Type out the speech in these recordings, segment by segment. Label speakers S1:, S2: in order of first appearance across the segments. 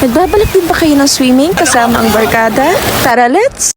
S1: Nagbabalik din ba kayo ng swimming kasama ang barkada? Tara, let's!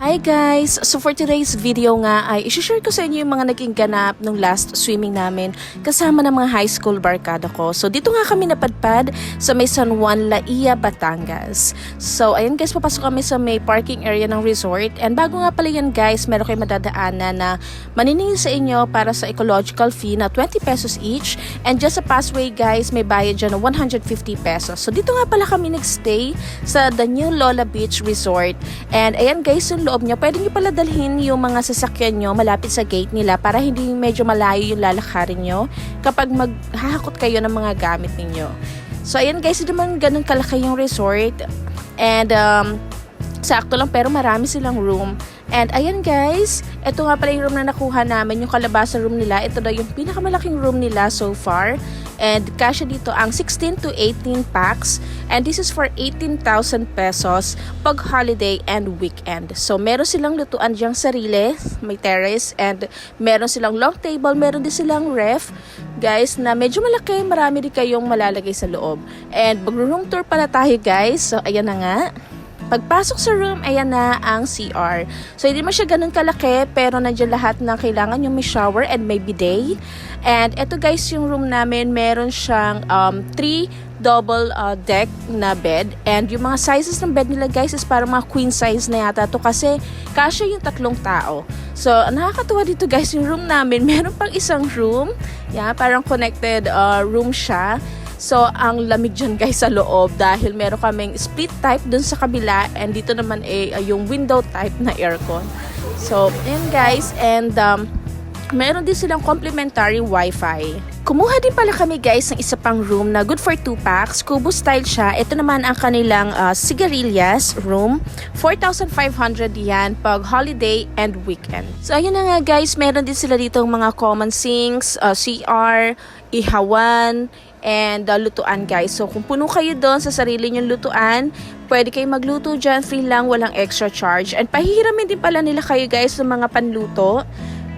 S1: Hi guys! So for today's video nga ay isi-share ko sa inyo yung mga naging ganap nung last swimming namin kasama ng mga high school barkada ko. So dito nga kami napadpad sa may San Juan, Laia, Batangas. So ayun guys, papasok kami sa may parking area ng resort. And bago nga pala yan guys, meron kayo madadaanan na maniningil sa inyo para sa ecological fee na 20 pesos each. And just sa passway guys, may bayad dyan na 150 pesos. So dito nga pala kami nagstay sa The New Lola Beach Resort. And ayan guys, yung loob nyo, pwede nyo pala dalhin yung mga sasakyan nyo malapit sa gate nila para hindi medyo malayo yung lalakarin nyo kapag maghahakot kayo ng mga gamit ninyo. So ayan guys, hindi naman ganun kalaki yung resort and sakto lang pero marami silang room. And ayan guys, ito nga pala yung room na nakuha namin, yung kalabasa room nila. Ito daw yung pinakamalaking room nila so far. And kasya dito ang 16 to 18 packs. And this is for 18,000 pesos pag holiday and weekend. So meron silang lutuan diyang sarili, may terrace, and meron silang long table, meron din silang ref. Guys, na medyo malaki, marami din kayong malalagay sa loob. And mag-room tour pala tayo guys. So ayan na nga. Pagpasok sa room, ayan na ang CR. So, hindi mo siya ganun kalaki, pero nandiyan lahat na kailangan yung may shower and may bidet. And eto guys, yung room namin, meron siyang 3 double deck na bed. And yung mga sizes ng bed nila guys is parang mga queen size na yata to kasi kasya yung 3 tao. So, nakakatuwa dito guys, yung room namin, meron pang isang room. Yeah, parang connected room siya. So, ang lamig dyan guys sa loob dahil meron kaming split type dun sa kabila and dito naman yung window type na aircon. So, ayan guys, and meron din silang complimentary wifi. Kumuha din pala kami guys ng isa pang room na good for 2 packs. Kubo style siya. Ito naman ang kanilang sigarilyas room. 4,500 yan pag holiday and weekend. So ayun na nga guys, meron din sila dito mga common sinks, CR, ihawan, and lutuan guys. So kung puno kayo doon sa sarili nyong lutuan, pwede kayo magluto dyan, free lang, walang extra charge. And pahihiramin din pala nila kayo guys ng mga panluto.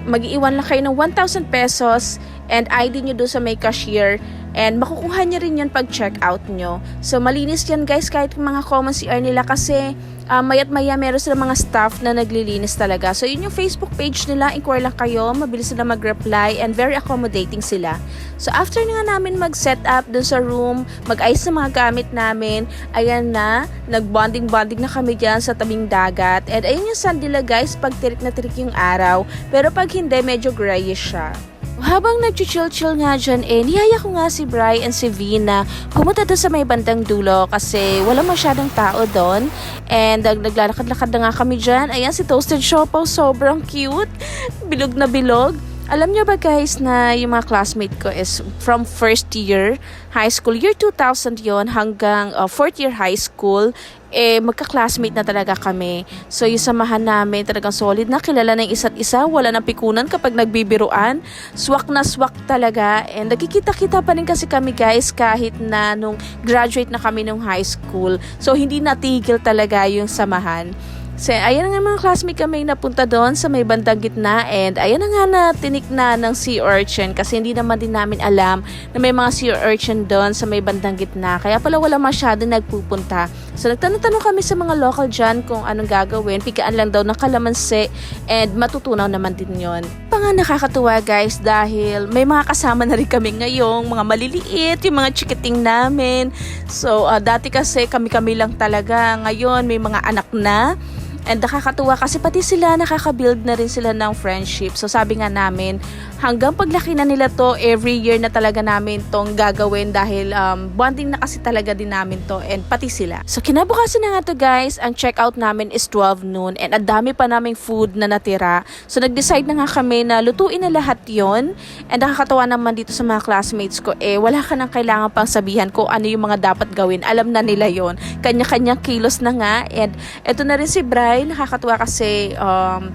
S1: Mag-iwan lang kayo ng 1,000 pesos and ID nyo doon sa may cashier and makukuha nyo rin yun pag check out nyo. So malinis yan guys kahit mga common CR nila kasi mayat maya meron sila mga staff na naglilinis talaga. So yun yung Facebook page nila, inquire lang kayo, mabilis sila mag-reply and very accommodating sila. So after nga namin mag-set up dun sa room, mag-ayos sa mga gamit namin, ayan na, nag-bonding na kami dyan sa tabing dagat. And ayun yung sun nila guys, pag tirik na tirik yung araw, pero pag hindi, medyo grayish siya. Habang nag-chill-chill nga dyan, niyaya ko nga si Bri and si V na pumunta doon sa may bandang dulo kasi wala masyadong tao doon. And naglalakad-lakad na nga kami dyan. Ayan, si Toasted Siopaw, sobrang cute. Bilog na bilog. Alam nyo ba guys na yung mga classmate ko is from first year high school, year 2000 yon hanggang fourth year high school, magka-classmate na talaga kami. So yung samahan namin talagang solid na, kilala ng isa't isa, wala nang pikunan kapag nagbibiruan, swak na swak talaga. And nagkikita-kita pa rin kasi kami guys kahit na nung graduate na kami nung high school. So hindi natigil talaga yung samahan. So, ayan nga mga classmate kami napunta doon sa may bandang gitna and ayan na nga na tinik na ng sea urchin kasi hindi naman din namin alam na may mga sea urchin doon sa may bandang gitna. Kaya pala wala masyado nagpupunta. So, nagtanong-tanong kami sa mga local dyan kung anong gagawin. Pigaan lang daw ng kalamansi and matutunaw naman din yon. Pa nga nakakatuwa guys dahil may mga kasama na rin kami ngayong mga maliliit, yung mga chikiting namin. So, dati kasi kami-kami lang talaga. Ngayon may mga anak na. And nakakatuwa kasi pati sila nakaka-build na rin sila ng friendship. So sabi nga namin, hanggang paglaki na nila to, every year na talaga namin tong gagawin dahil bonding na kasi talaga din namin to and pati sila. So kinabukasan na nga to guys, ang check-out namin is 12 noon and ang dami pa naming food na natira. So nag-decide na nga kami na lutuin na lahat yon. And nakakatawa naman dito sa mga classmates ko, wala ka nang kailangan pang sabihan kung ano yung mga dapat gawin. Alam na nila yon. Kanya-kanyang kilos na nga and eto na rin si Bri. Bri, nakakatuwa kasi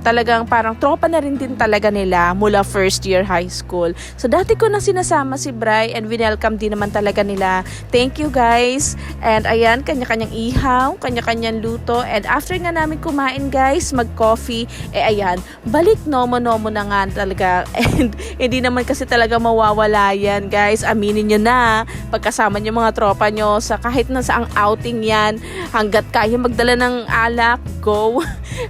S1: talagang parang tropa na rin din talaga nila mula first year high school. So dati ko na sinasama si Bri and winelcome din naman talaga nila. Thank you guys. And ayan, kanya-kanyang ihaw, kanya-kanyang luto. And after nga namin kumain guys, mag-coffee, ayan, balik nomo-nomo na nga talaga. And hindi naman kasi talaga mawawala yan guys. Aminin nyo na, pagkasama nyo mga tropa nyo sa kahit na saang outing yan, hanggat kaya magdala ng alak, go.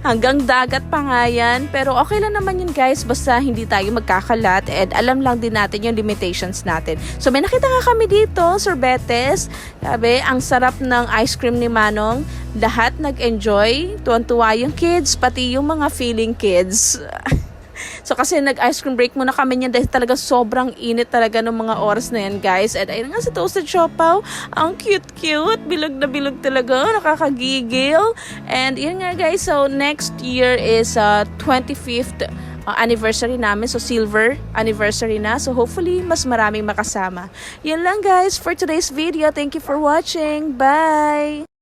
S1: Hanggang dagat pa nga yan. Pero okay lang naman yun guys, basta hindi tayo magkakalat and alam lang din natin yung limitations natin. So may nakita nga kami dito, sorbetes. Sabi, ang sarap ng ice cream ni Manong. Lahat nag-enjoy. Tuwan-tuwa yung kids, pati yung mga feeling kids. So kasi nag-ice cream break muna kami niyan dahil talaga sobrang init talaga ng mga oras na yan guys. At ayun nga si Toasted Siopaw, ang cute-cute, bilog na bilog talaga, nakakagigil. And yun nga guys, so next year is 25th anniversary namin, so silver anniversary na. So hopefully mas maraming makasama. Yun lang guys for today's video. Thank you for watching. Bye!